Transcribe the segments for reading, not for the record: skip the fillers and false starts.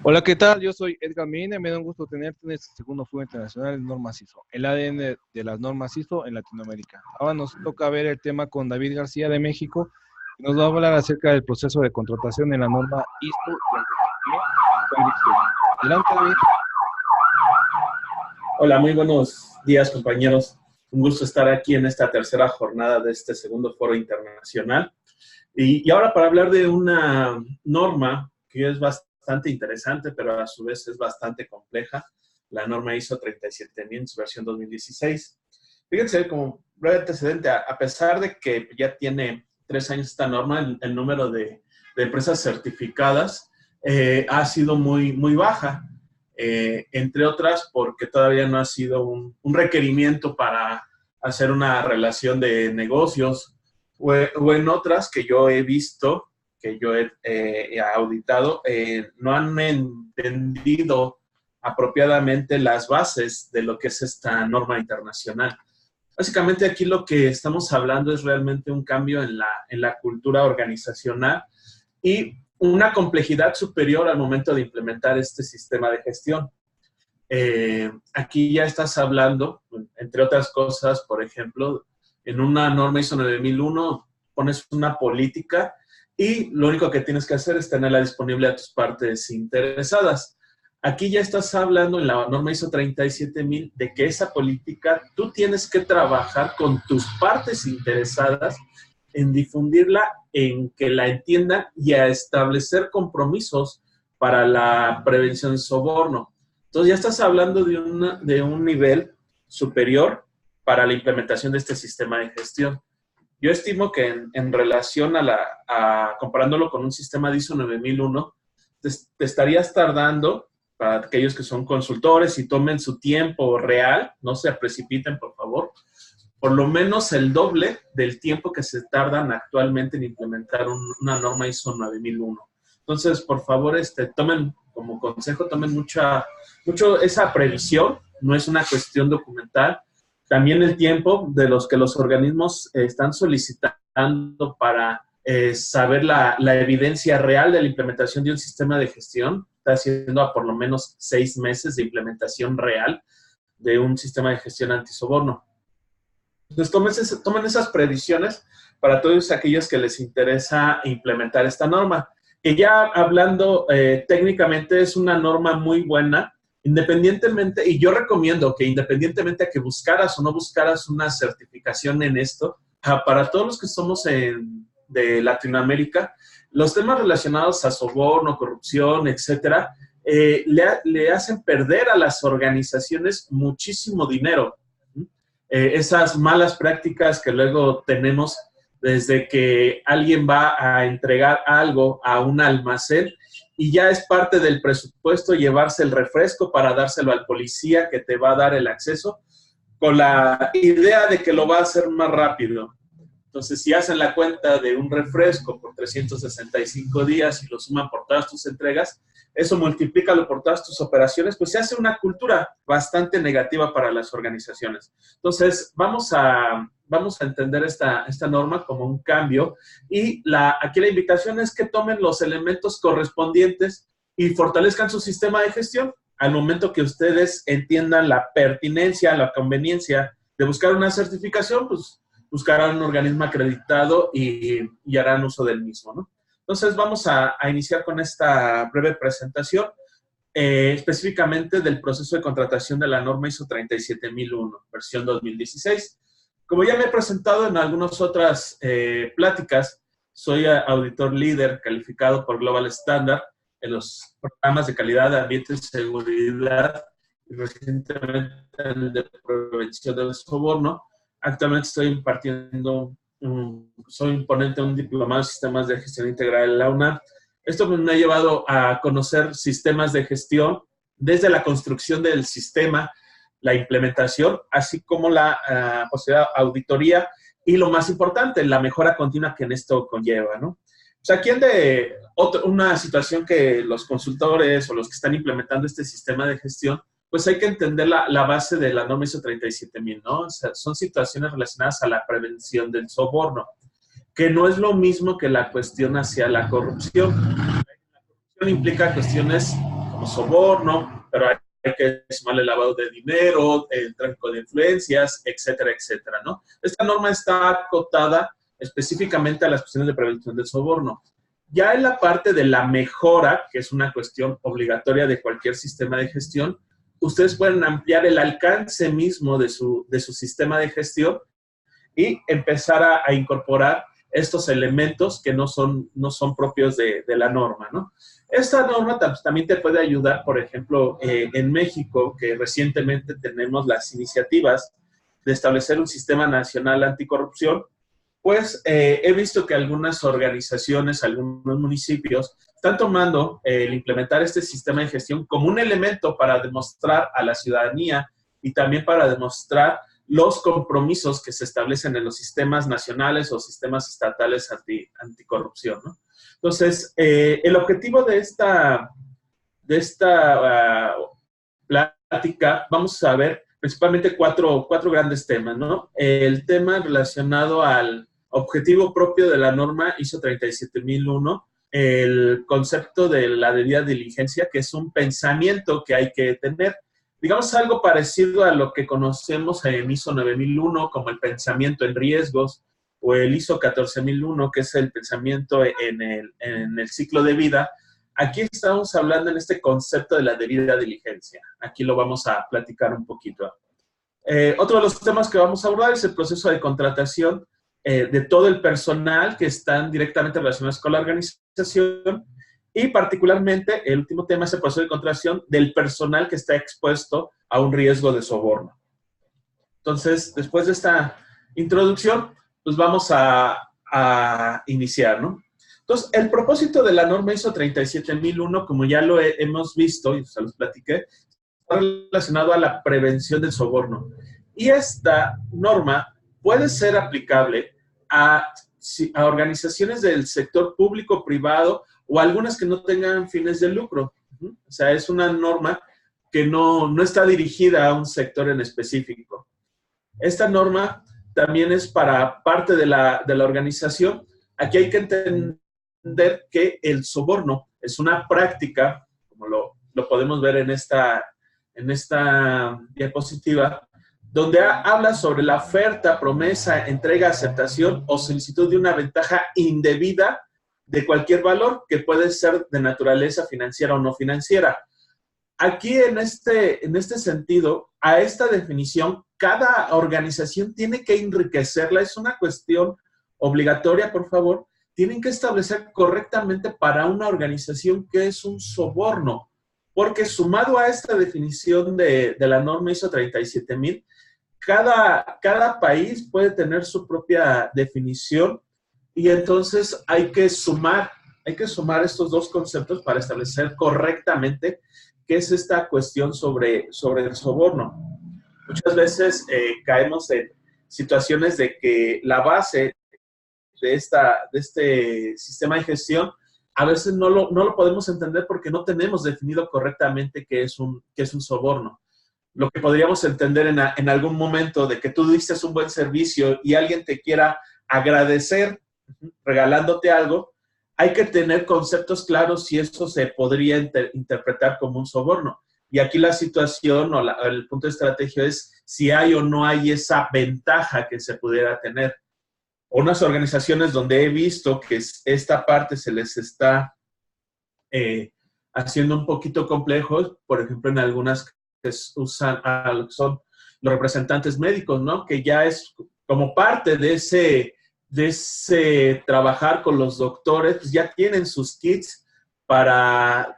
Hola, ¿qué tal? Yo soy Edgar Medina y me da un gusto tenerte en este segundo Foro Internacional de Normas ISO, el ADN de las normas ISO en Latinoamérica. Ahora nos toca ver el tema con David García de México, que nos va a hablar acerca del proceso de contratación en la norma ISO 37000. Adelante, David. Hola, muy buenos días, compañeros. Un gusto estar aquí en esta tercera jornada de este segundo foro internacional. Y ahora para hablar de una norma que es bastante interesante, pero a su vez es bastante compleja, la norma ISO 37000 en su versión 2016. Fíjense, como breve antecedente, a pesar de que ya tiene 3 años esta norma, el número de empresas certificadas ha sido muy baja. Entre otras porque todavía no ha sido un requerimiento para hacer una relación de negocios o en otras que yo he visto, que yo he auditado, no han entendido apropiadamente las bases de lo que es esta norma internacional. Básicamente aquí lo que estamos hablando es realmente un cambio en la cultura organizacional y una complejidad superior al momento de implementar este sistema de gestión. Aquí ya estás hablando, entre otras cosas, por ejemplo, en una norma ISO 9001 pones una política y lo único que tienes que hacer es tenerla disponible a tus partes interesadas. Aquí ya estás hablando en la norma ISO 37000 de que esa política tú tienes que trabajar con tus partes interesadas en difundirla, en que la entiendan y a establecer compromisos para la prevención de soborno. Entonces ya estás hablando de un nivel superior para la implementación de este sistema de gestión. Yo estimo que en relación comparándolo con un sistema de ISO 9001, te estarías tardando, para aquellos que son consultores y tomen su tiempo real, no se precipiten, por favor, por lo menos el doble del tiempo que se tardan actualmente en implementar una norma ISO 9001. Entonces, por favor, tomen como consejo, tomen mucho esa previsión, no es una cuestión documental. También el tiempo de los que los organismos están solicitando para saber la evidencia real de la implementación de un sistema de gestión, está haciendo a por lo menos 6 meses de implementación real de un sistema de gestión antisoborno. Entonces, tomen esas previsiones para todos aquellos que les interesa implementar esta norma. Que ya hablando técnicamente es una norma muy buena, independientemente, y yo recomiendo que independientemente a que buscaras o no buscaras una certificación en esto, para todos los que somos de Latinoamérica, los temas relacionados a soborno, corrupción, etcétera, le hacen perder a las organizaciones muchísimo dinero. Esas malas prácticas que luego tenemos desde que alguien va a entregar algo a un almacén y ya es parte del presupuesto llevarse el refresco para dárselo al policía que te va a dar el acceso con la idea de que lo va a hacer más rápido. Entonces, si hacen la cuenta de un refresco por 365 días y lo suman por todas tus entregas, eso multiplícalo por todas tus operaciones, pues se hace una cultura bastante negativa para las organizaciones. Entonces, vamos a entender esta norma como un cambio y aquí la invitación es que tomen los elementos correspondientes y fortalezcan su sistema de gestión. Al momento que ustedes entiendan la pertinencia, la conveniencia de buscar una certificación, pues buscarán un organismo acreditado y harán uso del mismo, ¿no? Entonces, vamos a iniciar con esta breve presentación, específicamente del proceso de contratación de la norma ISO 37001, versión 2016. Como ya me he presentado en algunas otras pláticas, soy auditor líder calificado por Global Standard en los programas de calidad, de ambiente y seguridad, y recientemente el de prevención del soborno. Actualmente estoy impartiendo, soy ponente de un diplomado en sistemas de gestión integral en la UNAM. Esto me ha llevado a conocer sistemas de gestión desde la construcción del sistema, la implementación, así como la posibilidad de auditoría y lo más importante, la mejora continua que en esto conlleva, ¿no? O sea, aquí una situación que los consultores o los que están implementando este sistema de gestión, pues hay que entender la base de la norma ISO 37000, ¿no? O sea, son situaciones relacionadas a la prevención del soborno, que no es lo mismo que la cuestión hacia la corrupción. La corrupción implica cuestiones, como soborno, pero hay que sumarle el lavado de dinero, el tráfico de influencias, etcétera, etcétera, ¿no? Esta norma está acotada específicamente a las cuestiones de prevención del soborno. Ya en la parte de la mejora, que es una cuestión obligatoria de cualquier sistema de gestión, ustedes pueden ampliar el alcance mismo de su sistema de gestión y empezar a incorporar estos elementos que no son propios de la norma, ¿no? Esta norma también te puede ayudar, por ejemplo, en México, que recientemente tenemos las iniciativas de establecer un sistema nacional anticorrupción, pues he visto que algunas organizaciones, algunos municipios, están tomando el implementar este sistema de gestión como un elemento para demostrar a la ciudadanía y también para demostrar los compromisos que se establecen en los sistemas nacionales o sistemas estatales anticorrupción, ¿no? Entonces, el objetivo de esta plática, vamos a ver principalmente cuatro grandes temas, ¿no? El tema relacionado al objetivo propio de la norma ISO 37001, el concepto de la debida diligencia, que es un pensamiento que hay que tener, digamos algo parecido a lo que conocemos en ISO 9001 como el pensamiento en riesgos, o el ISO 14001, que es el pensamiento en el ciclo de vida. Aquí estamos hablando en este concepto de la debida diligencia. Aquí lo vamos a platicar un poquito. Otro de los temas que vamos a abordar es el proceso de contratación de todo el personal que están directamente relacionados con la organización, y particularmente el último tema es el proceso de contratación del personal que está expuesto a un riesgo de soborno. Entonces, después de esta introducción, pues vamos a iniciar, ¿no? Entonces, el propósito de la norma ISO 37001, como ya lo hemos visto y se los platiqué, está relacionado a la prevención del soborno. Y esta norma puede ser aplicable a organizaciones del sector público-privado o algunas que no tengan fines de lucro. O sea, es una norma que no está dirigida a un sector en específico. Esta norma también es para parte de la organización. Aquí hay que entender que el soborno es una práctica, como lo podemos ver en esta diapositiva, donde habla sobre la oferta, promesa, entrega, aceptación o solicitud de una ventaja indebida de cualquier valor, que puede ser de naturaleza financiera o no financiera. Aquí, en este sentido, a esta definición, cada organización tiene que enriquecerla. Es una cuestión obligatoria, por favor. Tienen que establecer correctamente para una organización qué es un soborno, porque sumado a esta definición de la norma ISO 37000, cada país puede tener su propia definición, y entonces hay que sumar estos dos conceptos para establecer correctamente qué es esta cuestión sobre el soborno. Muchas veces caemos en situaciones de que la base de este sistema de gestión a veces no lo podemos entender porque no tenemos definido correctamente qué es un soborno. Lo que podríamos entender en algún momento de que tú diste un buen servicio y alguien te quiera agradecer regalándote algo, hay que tener conceptos claros si eso se podría interpretar como un soborno. Y aquí la situación o el punto de estrategia es si hay o no hay esa ventaja que se pudiera tener. Unas organizaciones donde he visto que esta parte se les está haciendo un poquito complejo, por ejemplo, en algunas que usan a lo que son los representantes médicos, ¿no? Que ya es como parte de ese trabajar con los doctores, pues ya tienen sus kits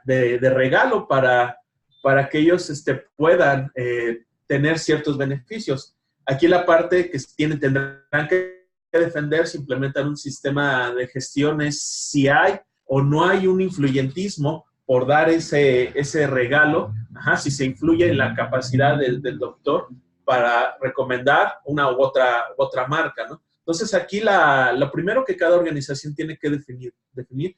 de regalo para que ellos puedan tener ciertos beneficios. Aquí la parte que tendrán que defender si implementan un sistema de gestión es si hay o no hay un influyentismo por dar ese regalo, si se influye en la capacidad del doctor para recomendar una u otra marca, ¿no? Entonces, aquí lo primero que cada organización tiene que definir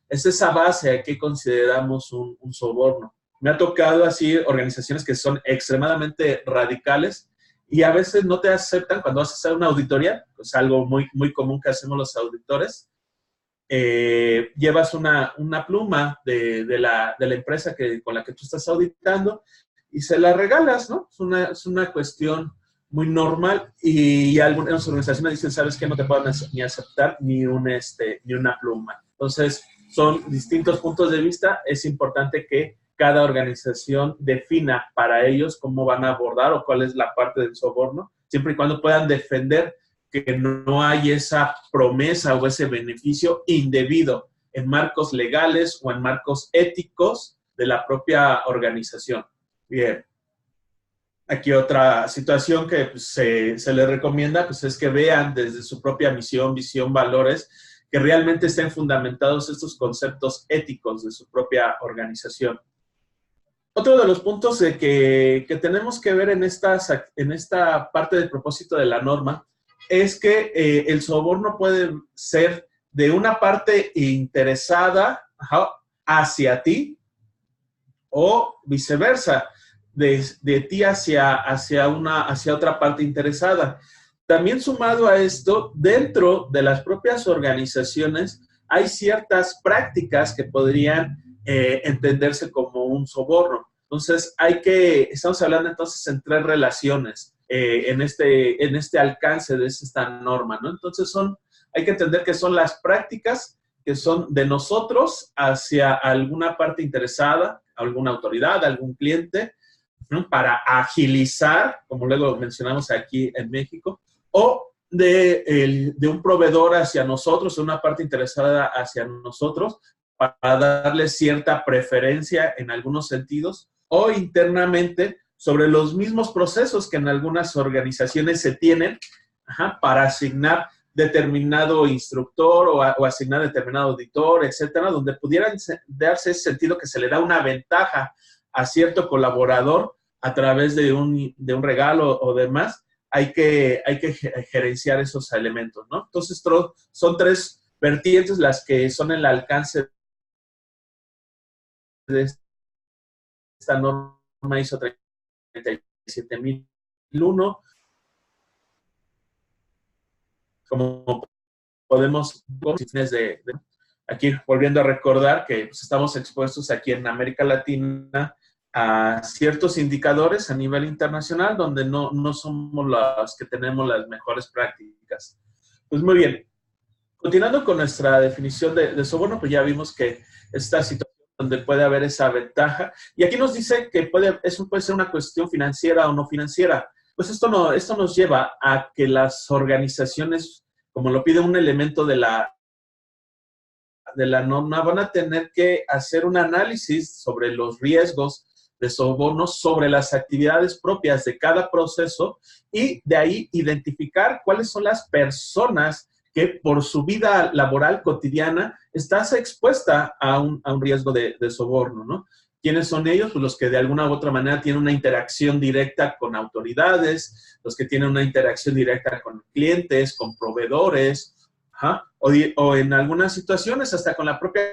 es esa base a que consideramos un soborno. Me ha tocado así organizaciones que son extremadamente radicales y a veces no te aceptan cuando vas a hacer una auditoría, es algo muy, muy común que hacemos los auditores. llevas una pluma de la empresa con la que tú estás auditando y se la regalas, ¿no? Es una cuestión muy normal y algunas organizaciones dicen, ¿sabes qué? No te puedo ni aceptar ni una pluma. Entonces, son distintos puntos de vista. Es importante que cada organización defina para ellos cómo van a abordar o cuál es la parte del soborno, siempre y cuando puedan defender que no hay esa promesa o ese beneficio indebido en marcos legales o en marcos éticos de la propia organización. Bien. Aquí otra situación que pues, se les recomienda pues, es que vean desde su propia misión, visión, valores, que realmente estén fundamentados estos conceptos éticos de su propia organización. Otro de los puntos que tenemos que ver en esta parte del propósito de la norma es que el soborno puede ser de una parte interesada hacia ti o viceversa, de ti hacia otra parte interesada. También sumado a esto, dentro de las propias organizaciones hay ciertas prácticas que podrían entenderse como un soborno. Entonces, estamos hablando entonces en tres relaciones en este alcance de esta norma, ¿no? Entonces, hay que entender que son las prácticas que son de nosotros hacia alguna parte interesada, alguna autoridad, algún cliente, ¿no? Para agilizar, como luego mencionamos aquí en México, o de un proveedor hacia nosotros, una parte interesada hacia nosotros, para darle cierta preferencia en algunos sentidos, o internamente sobre los mismos procesos que en algunas organizaciones se tienen para asignar determinado instructor o asignar determinado auditor, etcétera, donde pudieran darse ese sentido que se le da una ventaja a cierto colaborador a través de un regalo o demás. Hay que gerenciar esos elementos, ¿no? Entonces, son tres vertientes las que son en el alcance de esta norma ISO 37001. Como podemos, aquí volviendo a recordar que pues, estamos expuestos aquí en América Latina a ciertos indicadores a nivel internacional donde no somos los que tenemos las mejores prácticas. Pues muy bien. Continuando con nuestra definición de soborno, pues ya vimos que esta situación donde puede haber esa ventaja. Y aquí nos dice que eso puede ser una cuestión financiera o no financiera. Pues esto nos lleva a que las organizaciones, como lo pide un elemento de la norma, van a tener que hacer un análisis sobre los riesgos de sobornos, sobre las actividades propias de cada proceso y de ahí identificar cuáles son las personas que por su vida laboral cotidiana estás expuesta a un riesgo de soborno, ¿no? ¿Quiénes son ellos? Pues los que de alguna u otra manera tienen una interacción directa con autoridades, los que tienen una interacción directa con clientes, con proveedores, o en algunas situaciones hasta con la propia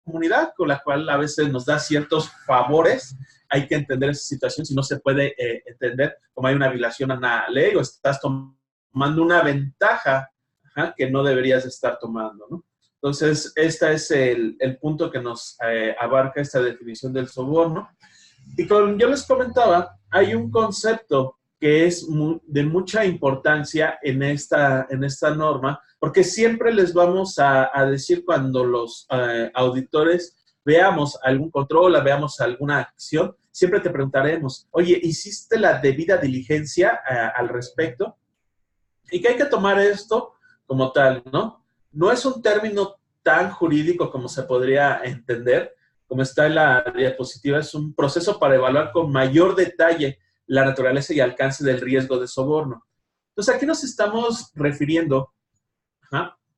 comunidad, con la cual a veces nos da ciertos favores. Hay que entender esa situación, si no se puede entender como hay una violación a una ley o estás tomando una ventaja que no deberías estar tomando, ¿no? Entonces, este es el punto que nos abarca esta definición del soborno. Y como yo les comentaba, hay un concepto que es de mucha importancia en esta norma, porque siempre les vamos a decir cuando los auditores veamos algún control, veamos alguna acción, siempre te preguntaremos, oye, ¿hiciste la debida diligencia al respecto? Y que hay que tomar esto como tal, ¿no? No es un término tan jurídico como se podría entender, como está en la diapositiva, es un proceso para evaluar con mayor detalle la naturaleza y alcance del riesgo de soborno. Entonces, aquí nos estamos refiriendo,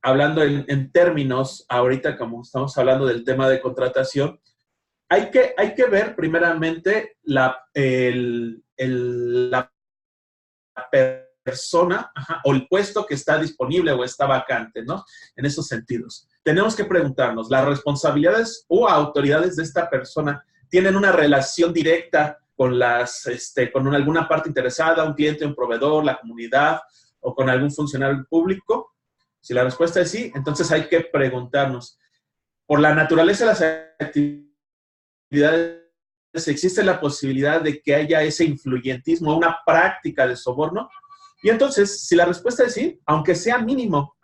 hablando en términos, ahorita como estamos hablando del tema de contratación, hay que ver primeramente la persona o el puesto que está disponible o está vacante, ¿no? En esos sentidos. Tenemos que preguntarnos, ¿las responsabilidades o autoridades de esta persona tienen una relación directa con con alguna parte interesada, un cliente, un proveedor, la comunidad o con algún funcionario público? Si la respuesta es sí, entonces hay que preguntarnos, por la naturaleza de las actividades, ¿existe la posibilidad de que haya ese influyentismo, una práctica de soborno? Y entonces, si la respuesta es sí, aunque sea mínimo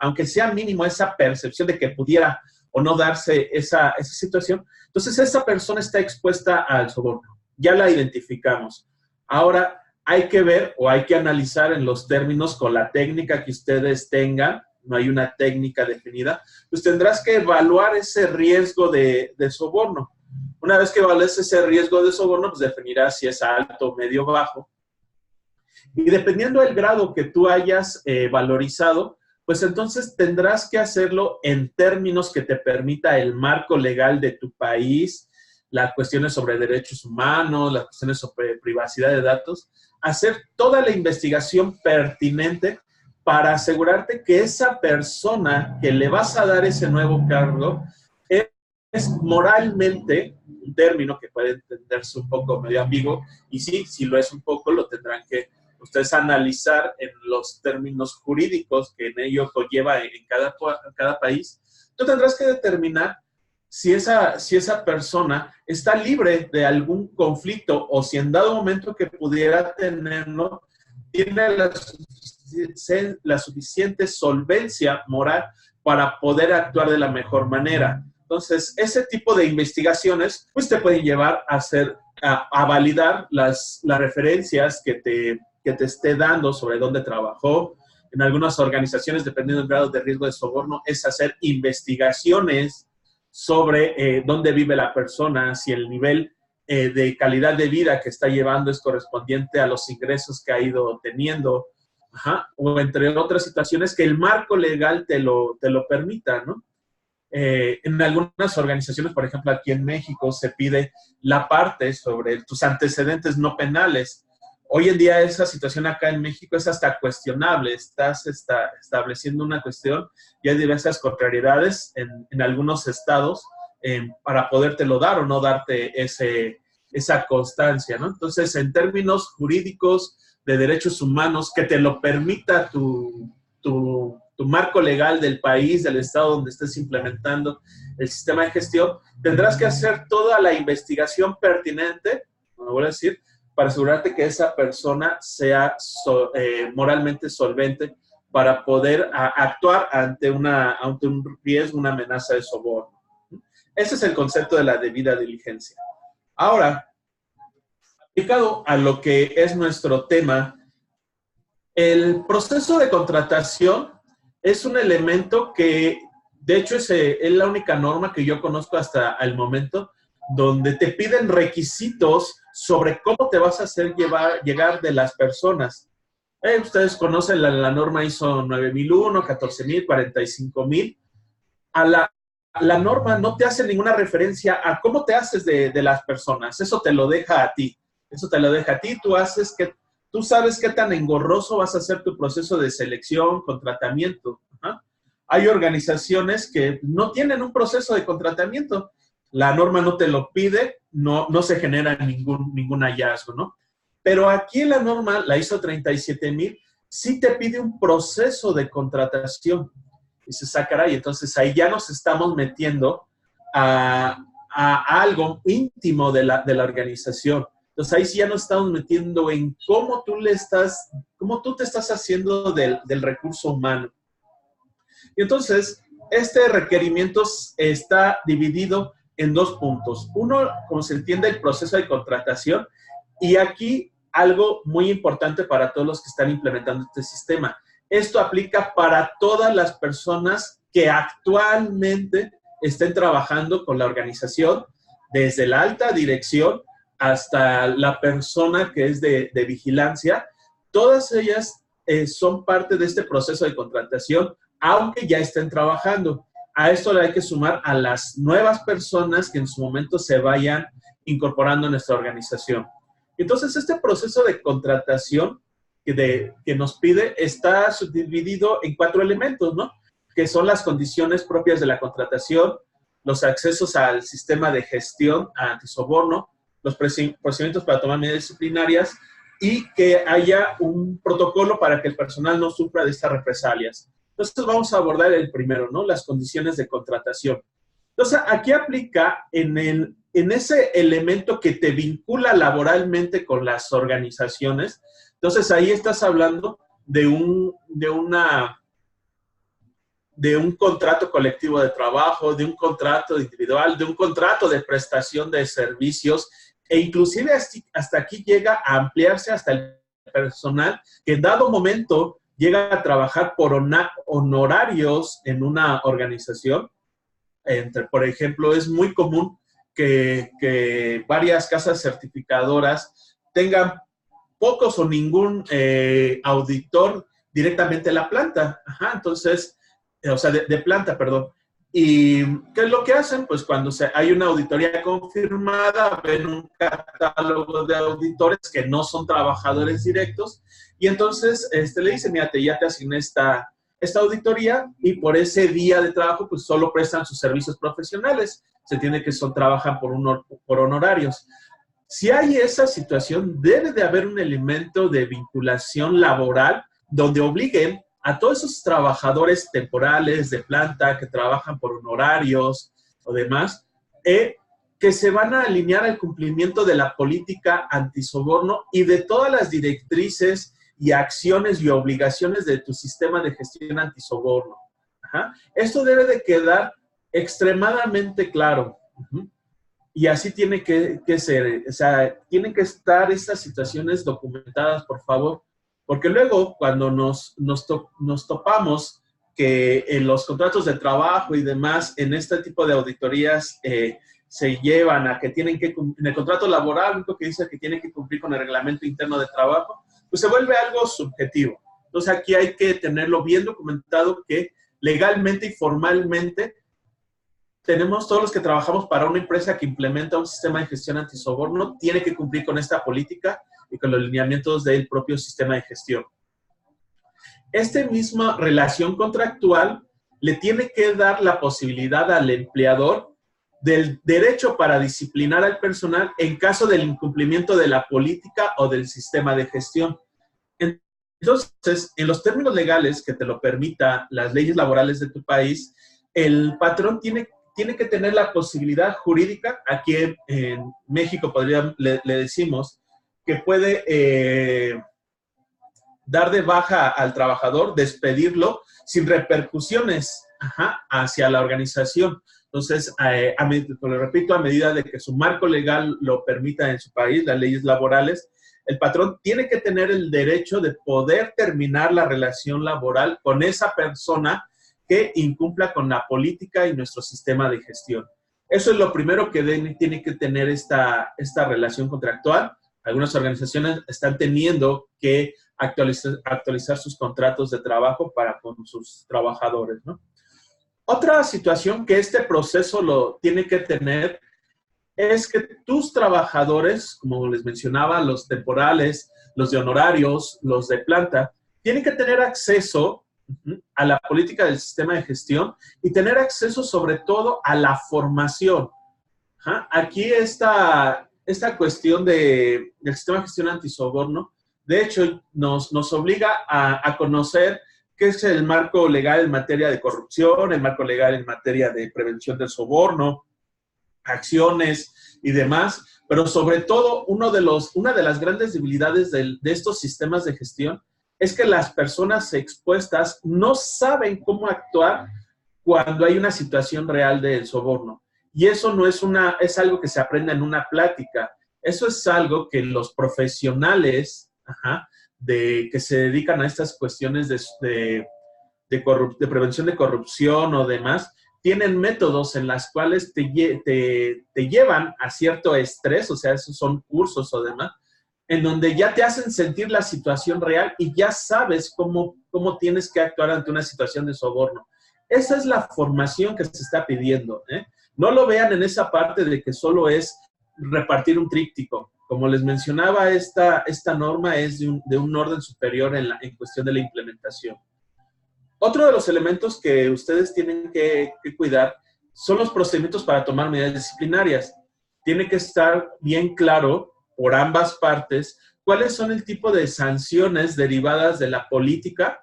esa percepción de que pudiera o no darse esa situación, entonces esa persona está expuesta al soborno. Ya la identificamos. Ahora hay que ver o hay que analizar en los términos con la técnica que ustedes tengan. No hay una técnica definida, pues tendrás que evaluar ese riesgo de soborno. Una vez que evalúes ese riesgo de soborno, pues definirás si es alto, medio, bajo. Y dependiendo del grado que tú hayas valorizado, pues entonces tendrás que hacerlo en términos que te permita el marco legal de tu país, las cuestiones sobre derechos humanos, las cuestiones sobre privacidad de datos, hacer toda la investigación pertinente para asegurarte que esa persona que le vas a dar ese nuevo cargo es moralmente, un término que puede entenderse un poco medio ambiguo, y sí, si lo es un poco, lo tendrán que ustedes analizar en los términos jurídicos que en ello conlleva en cada país. Tú tendrás que determinar si esa persona está libre de algún conflicto o si en dado momento que pudiera tenerlo, tiene la suficiente solvencia moral para poder actuar de la mejor manera. Entonces, ese tipo de investigaciones pues te pueden llevar a validar las referencias que te esté dando sobre dónde trabajó. En algunas organizaciones, dependiendo del grado de riesgo de soborno, es hacer investigaciones sobre dónde vive la persona, si el nivel de calidad de vida que está llevando es correspondiente a los ingresos que ha ido teniendo, o entre otras situaciones que el marco legal te lo permita, ¿no? En algunas organizaciones, por ejemplo, aquí en México, se pide la parte sobre tus antecedentes no penales. Hoy en día esa situación acá en México es hasta cuestionable. Estás estableciendo una cuestión y hay diversas contrariedades en algunos estados para podértelo dar o no darte esa constancia, ¿no? Entonces, en términos jurídicos de derechos humanos, que te lo permita tu marco legal del país, del estado donde estés implementando el sistema de gestión, tendrás que hacer toda la investigación pertinente, como voy a decir, para asegurarte que esa persona sea moralmente solvente para poder actuar ante un riesgo, una amenaza de soborno. Ese es el concepto de la debida diligencia. Ahora, aplicado a lo que es nuestro tema, el proceso de contratación es un elemento que, de hecho, es la única norma que yo conozco hasta el momento donde te piden requisitos sobre cómo te vas a hacer llegar de las personas. Ustedes conocen la norma ISO 9001, 14000, 45000. La norma no te hace ninguna referencia a cómo te haces de las personas. Eso te lo deja a ti. Eso te lo deja a ti. Tú sabes qué tan engorroso vas a hacer tu proceso de selección, contratamiento. Hay organizaciones que no tienen un proceso de contratamiento. La norma no te lo pide, no se genera ningún hallazgo, ¿no? Pero aquí en la norma, la ISO 37000, sí te pide un proceso de contratación. Y se sacará, y entonces ahí ya nos estamos metiendo a algo íntimo de la organización. Entonces ahí sí ya nos estamos metiendo en cómo tú te estás haciendo del recurso humano. Y entonces, este requerimiento está dividido en dos puntos. Uno, como se entiende, el proceso de contratación. Y aquí algo muy importante para todos los que están implementando este sistema. Esto aplica para todas las personas que actualmente estén trabajando con la organización, desde la alta dirección hasta la persona que es de vigilancia. Todas ellas son parte de este proceso de contratación, aunque ya estén trabajando. A esto le hay que sumar a las nuevas personas que en su momento se vayan incorporando a nuestra organización. Entonces, este proceso de contratación que nos pide está subdividido en 4 elementos, ¿no? Que son las condiciones propias de la contratación, los accesos al sistema de gestión antisoborno, los procedimientos para tomar medidas disciplinarias y que haya un protocolo para que el personal no sufra de estas represalias. Entonces vamos a abordar el primero, ¿no? Las condiciones de contratación. Entonces aquí aplica en ese elemento que te vincula laboralmente con las organizaciones. Entonces ahí estás hablando de un contrato colectivo de trabajo, de un contrato individual, de un contrato de prestación de servicios, e inclusive hasta aquí llega a ampliarse hasta el personal que en dado momento llega a trabajar por honorarios en una organización. Por ejemplo, es muy común que varias casas certificadoras tengan pocos o ningún auditor directamente en la planta. Ajá, entonces, o sea, de planta, perdón. ¿Y qué es lo que hacen? Pues cuando hay una auditoría confirmada, ven un catálogo de auditores que no son trabajadores directos, y entonces le dicen, mira, ya te asigné esta auditoría, y por ese día de trabajo, pues solo prestan sus servicios profesionales. Se tiene que trabajan por honorarios. Si hay esa situación, debe de haber un elemento de vinculación laboral donde obliguen a todos esos trabajadores temporales de planta que trabajan por honorarios o demás, que se van a alinear al cumplimiento de la política antisoborno y de todas las directrices y acciones y obligaciones de tu sistema de gestión antisoborno. Ajá. Esto debe de quedar extremadamente claro. Y así tiene que ser. O sea, tienen que estar estas situaciones documentadas, por favor. Porque luego, cuando nos topamos que en los contratos de trabajo y demás, en este tipo de auditorías, se llevan a que tienen que cumplir, en el contrato laboral, único que dice que tienen que cumplir con el reglamento interno de trabajo, pues se vuelve algo subjetivo. Entonces aquí hay que tenerlo bien documentado que legalmente y formalmente tenemos todos los que trabajamos para una empresa que implementa un sistema de gestión antisoborno, tiene que cumplir con esta política y con los lineamientos del propio sistema de gestión. Esta misma relación contractual le tiene que dar la posibilidad al empleador del derecho para disciplinar al personal en caso del incumplimiento de la política o del sistema de gestión. Entonces, en los términos legales que te lo permita las leyes laborales de tu país, el patrón tiene que tener la posibilidad jurídica. Aquí en México le decimos que puede dar de baja al trabajador, despedirlo sin repercusiones hacia la organización. Entonces, lo repito, a medida de que su marco legal lo permita en su país, las leyes laborales, el patrón tiene que tener el derecho de poder terminar la relación laboral con esa persona que incumpla con la política y nuestro sistema de gestión. Eso es lo primero que tiene que tener esta relación contractual. Algunas organizaciones están teniendo que actualizar sus contratos de trabajo con sus trabajadores, ¿no? Otra situación que este proceso lo tiene que tener es que tus trabajadores, como les mencionaba, los temporales, los de honorarios, los de planta, tienen que tener acceso a la política del sistema de gestión y tener acceso sobre todo a la formación. Aquí esta cuestión del sistema de gestión antisoborno, de hecho, nos obliga a conocer qué es el marco legal en materia de corrupción, el marco legal en materia de prevención del soborno, acciones y demás, pero sobre todo una de las grandes debilidades de estos sistemas de gestión es que las personas expuestas no saben cómo actuar cuando hay una situación real de soborno. Y eso no es algo que se aprenda en una plática. Eso es algo que los profesionales que se dedican a estas cuestiones de prevención de corrupción o demás, tienen métodos en las cuales te llevan a cierto estrés, o sea, esos son cursos o demás, en donde ya te hacen sentir la situación real y ya sabes cómo tienes que actuar ante una situación de soborno. Esa es la formación que se está pidiendo, ¿eh? No lo vean en esa parte de que solo es repartir un tríptico. Como les mencionaba, esta norma es de un orden superior en cuestión de la implementación. Otro de los elementos que ustedes tienen que cuidar son los procedimientos para tomar medidas disciplinarias. Tiene que estar bien claro por ambas partes cuáles son el tipo de sanciones derivadas de la política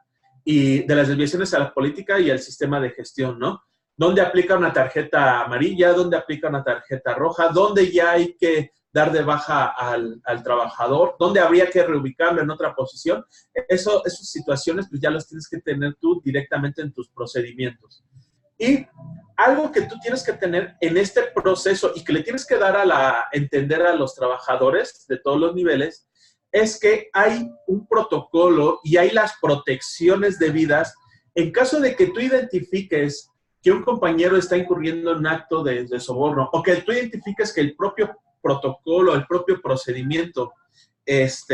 y de las desviaciones a la política y al sistema de gestión, ¿no? ¿Dónde aplica una tarjeta amarilla? ¿Dónde aplica una tarjeta roja? ¿Dónde ya hay que dar de baja al trabajador? ¿Dónde habría que reubicarlo en otra posición? Esas situaciones pues ya las tienes que tener tú directamente en tus procedimientos. Y algo que tú tienes que tener en este proceso y que le tienes que dar entender a los trabajadores de todos los niveles es que hay un protocolo y hay las protecciones debidas en caso de que tú identifiques que un compañero está incurriendo en un acto de soborno o que tú identifiques que el propio protocolo, el propio procedimiento es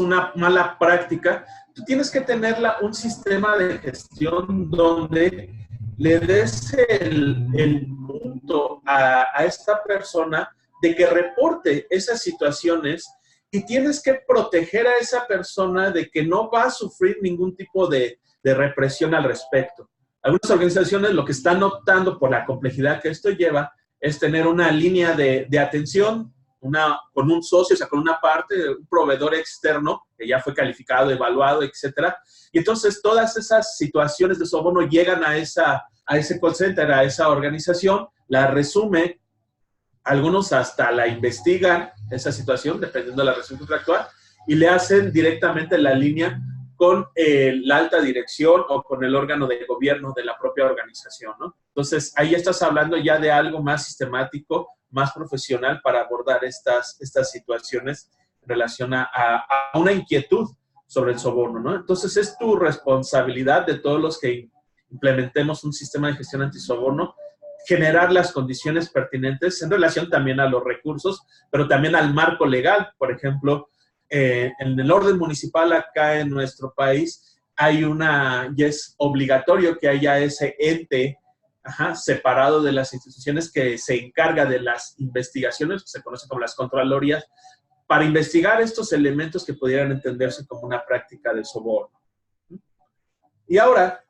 una mala práctica. Tú tienes que tener un sistema de gestión donde le des el punto a esta persona de que reporte esas situaciones y tienes que proteger a esa persona de que no va a sufrir ningún tipo de represión al respecto. Algunas organizaciones lo que están optando por la complejidad que esto lleva es tener una línea de atención con un socio, o sea, con una parte, un proveedor externo que ya fue calificado, evaluado, etcétera. Y entonces todas esas situaciones de soborno llegan a ese call center, a esa organización, la resume, algunos hasta la investigan, esa situación, dependiendo de la resolución contractual, y le hacen directamente la línea con la alta dirección o con el órgano de gobierno de la propia organización, ¿no? Entonces, ahí estás hablando ya de algo más sistemático, más profesional para abordar estas situaciones en relación a una inquietud sobre el soborno, ¿no? Entonces, es tu responsabilidad de todos los que implementemos un sistema de gestión antisoborno, generar las condiciones pertinentes en relación también a los recursos, pero también al marco legal. Por ejemplo, en el orden municipal acá en nuestro país y es obligatorio que haya ese ente separado de las instituciones que se encarga de las investigaciones, que se conocen como las contralorías, para investigar estos elementos que pudieran entenderse como una práctica de soborno. Y ahora,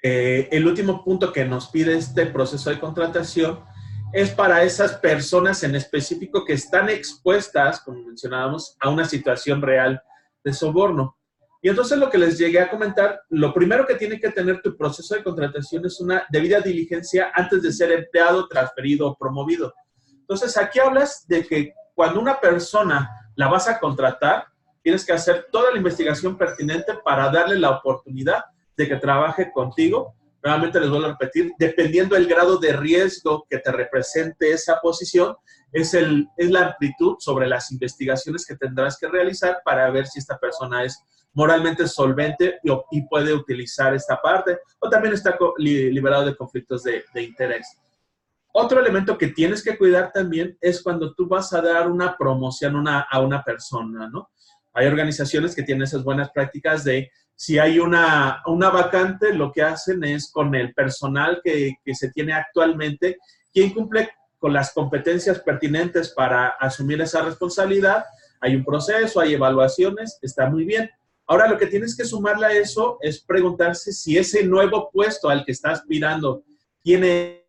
el último punto que nos pide este proceso de contratación es para esas personas en específico que están expuestas, como mencionábamos, a una situación real de soborno. Y entonces lo que les llegué a comentar, lo primero que tiene que tener tu proceso de contratación es una debida diligencia antes de ser empleado, transferido o promovido. Entonces aquí hablas de que cuando una persona la vas a contratar, tienes que hacer toda la investigación pertinente para darle la oportunidad de que trabaje contigo. Nuevamente les vuelvo a repetir, dependiendo del grado de riesgo que te represente esa posición, es la amplitud sobre las investigaciones que tendrás que realizar para ver si esta persona es moralmente solvente y puede utilizar esta parte, o también está liberado de conflictos de interés. Otro elemento que tienes que cuidar también es cuando tú vas a dar una promoción a una persona, ¿no? Hay organizaciones que tienen esas buenas prácticas de si hay una vacante, lo que hacen es con el personal que se tiene actualmente, quien cumple con las competencias pertinentes para asumir esa responsabilidad. Hay un proceso, hay evaluaciones, está muy bien. Ahora, lo que tienes que sumarle a eso es preguntarse si ese nuevo puesto al que está aspirando tiene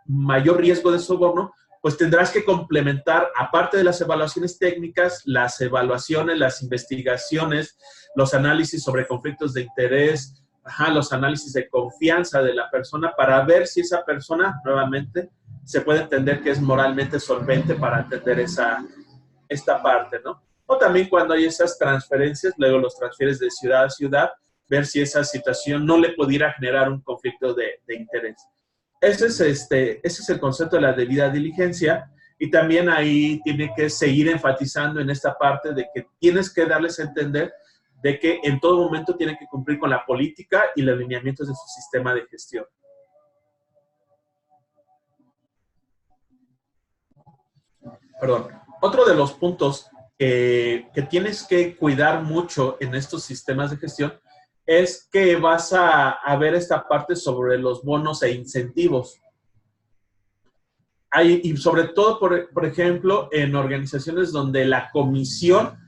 mayor riesgo de soborno, pues tendrás que complementar, aparte de las evaluaciones técnicas, las evaluaciones, las investigaciones, los análisis sobre conflictos de interés, los análisis de confianza de la persona para ver si esa persona, nuevamente, se puede entender que es moralmente solvente para entender esta parte, ¿no? O también cuando hay esas transferencias, luego los transfieres de ciudad a ciudad, ver si esa situación no le pudiera generar un conflicto de interés. Ese es el concepto de la debida diligencia, y también ahí tiene que seguir enfatizando en esta parte de que tienes que darles a entender de que en todo momento tienen que cumplir con la política y los lineamientos de su sistema de gestión. Perdón. Otro de los puntos que tienes que cuidar mucho en estos sistemas de gestión es que vas a ver esta parte sobre los bonos e incentivos. Y sobre todo, por ejemplo, en organizaciones donde la comisión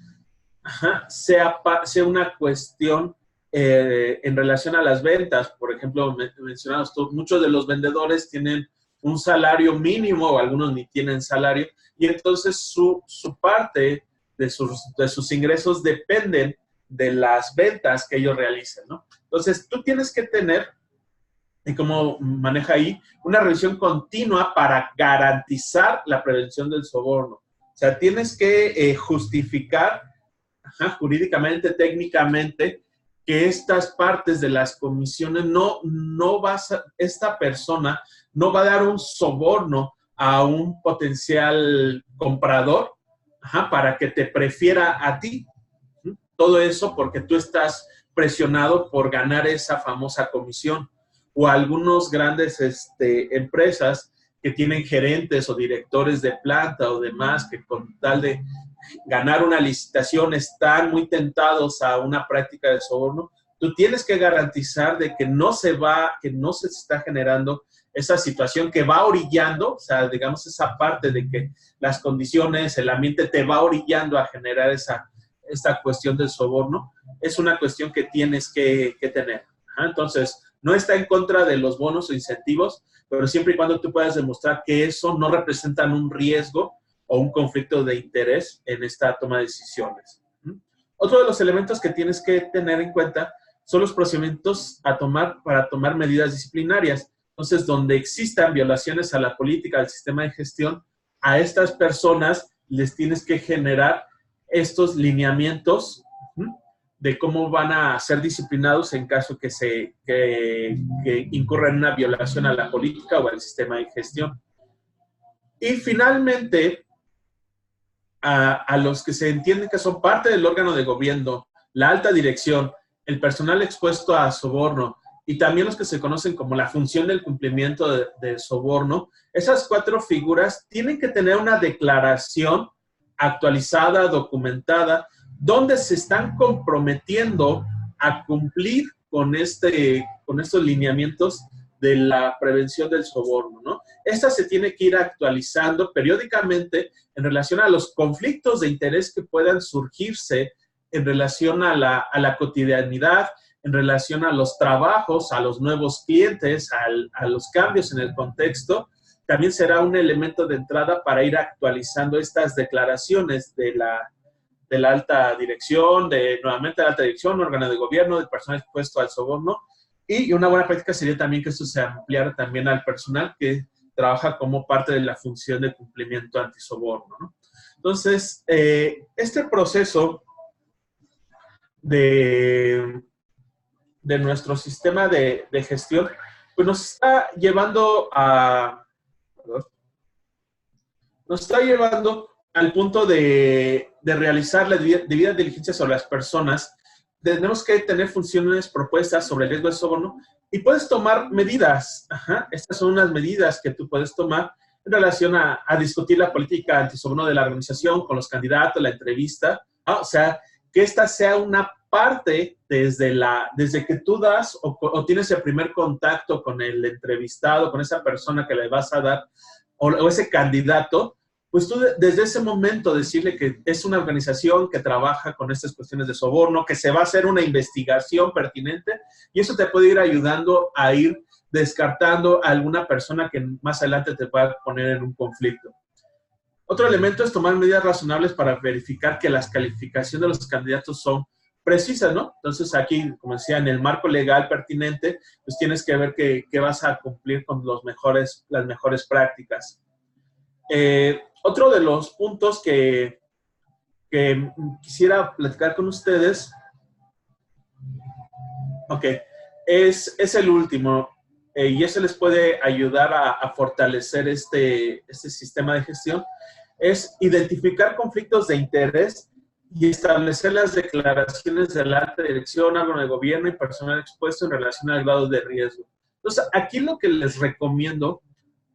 sea una cuestión en relación a las ventas. Por ejemplo, mencionabas tú, muchos de los vendedores tienen un salario mínimo o algunos ni tienen salario, y entonces su parte de sus ingresos dependen de las ventas que ellos realicen, ¿no? Entonces, tú tienes que tener, y cómo maneja ahí, una revisión continua para garantizar la prevención del soborno. O sea, tienes que justificar jurídicamente, técnicamente, que estas partes de las comisiones esta persona no va a dar un soborno a un potencial comprador para que te prefiera a ti. Todo eso porque tú estás presionado por ganar esa famosa comisión. O algunos grandes empresas que tienen gerentes o directores de planta o demás que con tal de ganar una licitación están muy tentados a una práctica de soborno. Tú tienes que garantizar de que no se está generando esa situación que va orillando, o sea, digamos esa parte de que las condiciones, el ambiente te va orillando a generar esta cuestión del soborno, es una cuestión que tienes que tener. Entonces, no está en contra de los bonos o incentivos, pero siempre y cuando tú puedas demostrar que eso no representan un riesgo o un conflicto de interés en esta toma de decisiones. Otro de los elementos que tienes que tener en cuenta son los procedimientos a tomar para tomar medidas disciplinarias. Entonces, donde existan violaciones a la política del sistema de gestión, a estas personas les tienes que generar estos lineamientos de cómo van a ser disciplinados en caso que incurran en una violación a la política o al sistema de gestión. Y finalmente, a los que se entienden que son parte del órgano de gobierno, la alta dirección, el personal expuesto a soborno y también los que se conocen como la función del cumplimiento de soborno, esas 4 figuras tienen que tener una declaración actualizada, documentada, donde se están comprometiendo a cumplir con estos lineamientos de la prevención del soborno, ¿no? Esta se tiene que ir actualizando periódicamente en relación a los conflictos de interés que puedan surgirse en relación a la cotidianidad, en relación a los trabajos, a los nuevos clientes, a los cambios en el contexto. También será un elemento de entrada para ir actualizando estas declaraciones de la alta dirección, nuevamente la alta dirección, órgano de gobierno, del personal expuesto al soborno. Y una buena práctica sería también que esto se ampliara también al personal que trabaja como parte de la función de cumplimiento antisoborno, ¿no? Entonces, este proceso de nuestro sistema de gestión, pues nos está llevando al punto de realizar la debida diligencia sobre las personas. Tenemos que tener funciones propuestas sobre el riesgo de soborno y puedes tomar medidas. Estas son unas medidas que tú puedes tomar en relación a discutir la política antisoborno de la organización con los candidatos, la entrevista. O sea, que esta sea una parte desde que tú das o tienes el primer contacto con el entrevistado, con esa persona que le vas a dar o ese candidato, pues tú desde ese momento decirle que es una organización que trabaja con estas cuestiones de soborno, que se va a hacer una investigación pertinente y eso te puede ir ayudando a ir descartando a alguna persona que más adelante te pueda poner en un conflicto. Otro elemento es tomar medidas razonables para verificar que las calificaciones de los candidatos son precisas, ¿no? Entonces aquí, como decía, en el marco legal pertinente, pues tienes que ver que vas a cumplir con las mejores prácticas. Otro de los puntos que quisiera platicar con ustedes, es el último, y eso les puede ayudar a fortalecer este sistema de gestión, es identificar conflictos de interés y establecer las declaraciones de la alta dirección, órgano de gobierno y personal expuesto en relación al grado de riesgo. Entonces, aquí lo que les recomiendo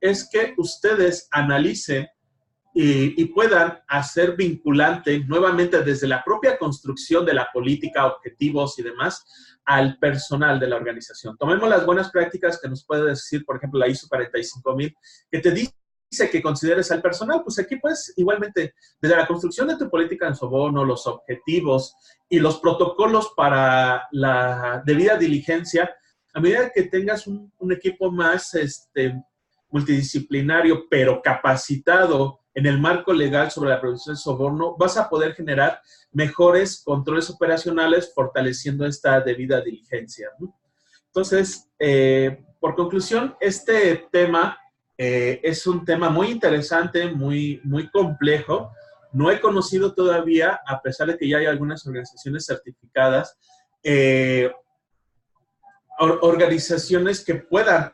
es que ustedes analicen y puedan hacer vinculante nuevamente desde la propia construcción de la política, objetivos y demás, al personal de la organización. Tomemos las buenas prácticas que nos puede decir, por ejemplo, la ISO 45000, que te dice que consideres al personal. Pues aquí puedes igualmente, desde la construcción de tu política en soborno, los objetivos y los protocolos para la debida diligencia, a medida que tengas un equipo más multidisciplinario, pero capacitado en el marco legal sobre la prevención del soborno, vas a poder generar mejores controles operacionales fortaleciendo esta debida diligencia, ¿no? Entonces, por conclusión, este tema es un tema muy interesante, muy complejo. No he conocido todavía, a pesar de que ya hay algunas organizaciones certificadas, organizaciones que puedan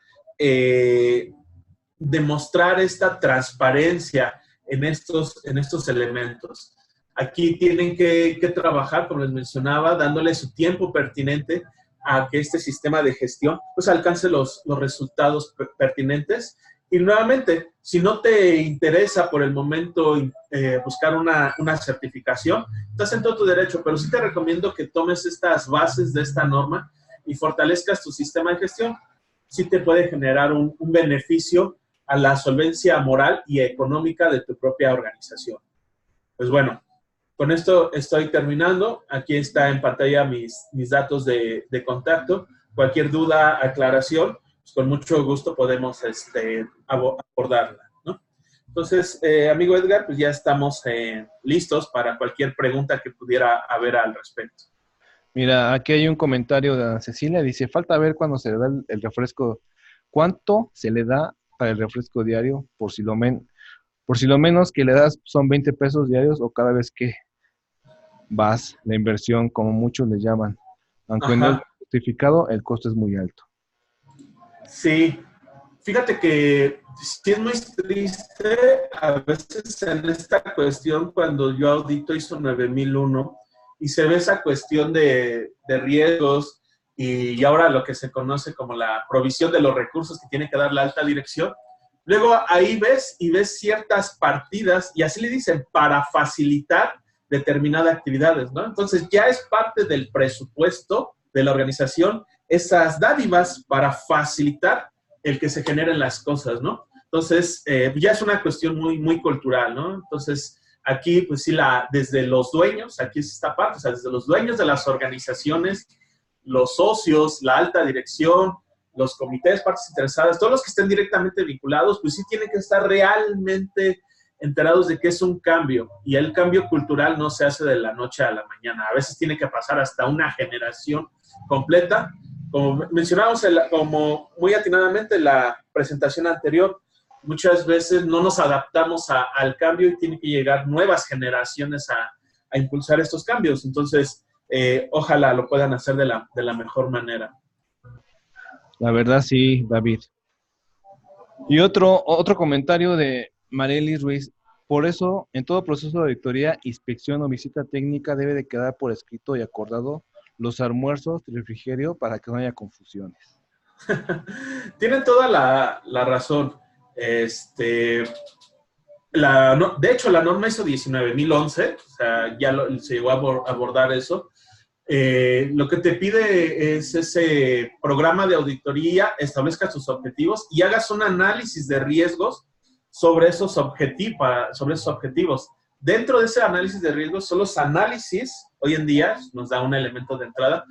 demostrar esta transparencia en estos elementos. Aquí tienen que trabajar, como les mencionaba, dándole su tiempo pertinente a que este sistema de gestión pues alcance los resultados pertinentes. Y nuevamente, si no te interesa por el momento buscar una certificación, estás en todo tu derecho, pero sí te recomiendo que tomes estas bases de esta norma y fortalezcas tu sistema de gestión. Sí te puede generar un beneficio a la solvencia moral y económica de tu propia organización. Pues bueno, con esto estoy terminando. Aquí está en pantalla mis datos de contacto. Cualquier duda, aclaración, pues con mucho gusto podemos abordarla, ¿no? Entonces, amigo Edgar, pues ya estamos listos para cualquier pregunta que pudiera haber al respecto. Mira, aquí hay un comentario de Cecilia, dice, falta ver cuándo se le da el refresco, cuánto se le da para el refresco diario, por si lo menos que le das son 20 pesos diarios o cada vez que vas, la inversión, como muchos le llaman. Aunque no es Ajá. justificado, el costo es muy alto. Sí, fíjate que sí es muy triste a veces en esta cuestión cuando yo audito ISO 9001 y se ve esa cuestión de riesgos y ahora lo que se conoce como la provisión de los recursos que tiene que dar la alta dirección. Luego ahí ves ciertas partidas y así le dicen para facilitar determinadas actividades, ¿no? Entonces ya es parte del presupuesto de la organización esas dádivas para facilitar el que se generen las cosas, ¿no? Entonces, ya es una cuestión muy cultural, ¿no? Entonces, aquí, pues sí, desde los dueños, aquí es esta parte, o sea, desde los dueños de las organizaciones, los socios, la alta dirección, los comités, partes interesadas, todos los que estén directamente vinculados, pues sí tienen que estar realmente enterados de que es un cambio y el cambio cultural no se hace de la noche a la mañana. A veces tiene que pasar hasta una generación completa. Como mencionábamos, como muy atinadamente en la presentación anterior, muchas veces no nos adaptamos al cambio y tienen que llegar nuevas generaciones a impulsar estos cambios. Entonces, ojalá lo puedan hacer de la mejor manera. La verdad, sí, David. Y otro comentario de Marelis Ruiz. Por eso, en todo proceso de auditoría, inspección o visita técnica debe de quedar por escrito y acordado los almuerzos, refrigerio, para que no haya confusiones. Tienen toda la razón. De hecho, la norma ISO 19011, o sea, ya se llegó a abordar eso. Lo que te pide es ese programa de auditoría, establezcas tus objetivos y hagas un análisis de riesgos sobre esos objetivos. Dentro de ese análisis de riesgos, son los análisis, hoy en día nos da un elemento de entrada,